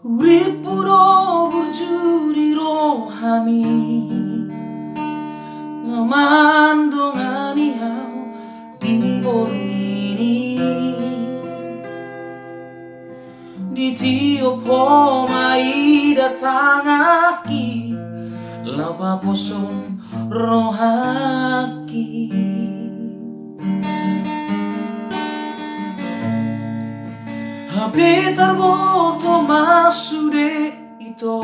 Urip puro burjudi rohami Lamandongani hau di bornini Di tiup homai datang aki Lapa posong rohaki Habi terboto masude ito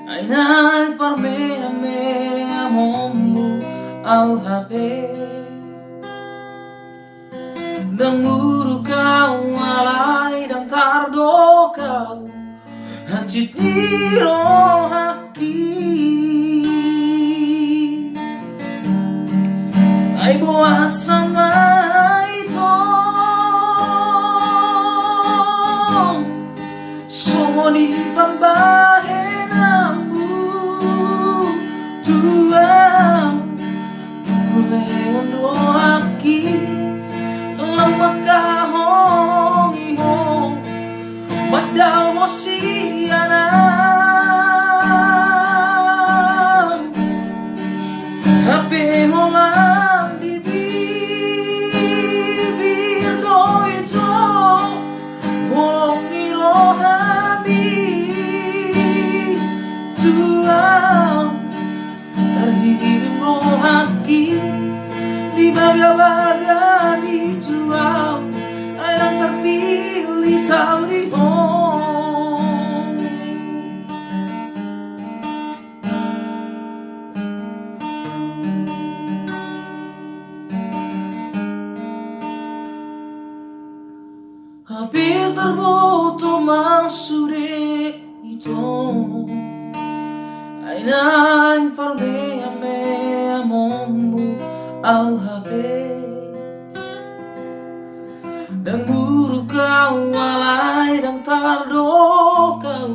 Ainai parmena me amombu au habi Dan muru kau alai dan tardo kau Hancit ni rohaki Ai boa sama Somoni pambahenambu Tuang Kuleon doaki Lemakahong ihong Madaw mo siyana Hape mo lang bibir ko ito Wong Tuang terhirim rohaki di baga-baga di tuang yang terpilih tahu di hong hampir terboto masude itu Ainai parmea me amombu au habe Dan guru kau alai dan tardo kau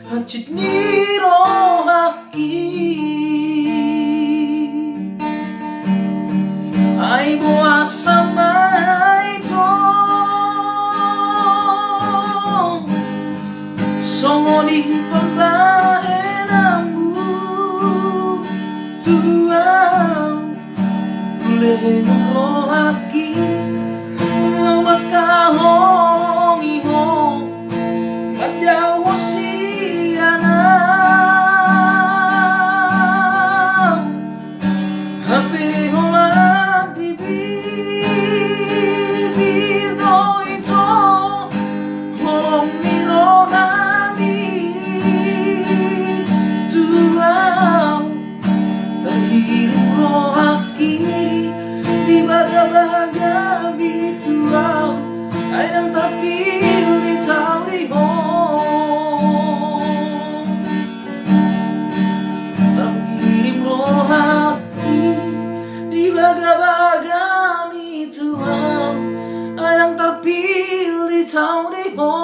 Hancit ni rohaki Ai boa sama itu Songo di pembahenambu Tuang Kuleon rohaki Lemakahong ihong Madaw mo siyana Hape hola di bibir ko ito Hong ni rohami Tuang terhirim rohaki di baga-baga bituau ay nang terpilih talihong terhirim rohaki di baga-baga bituau ay nang terpilih talihong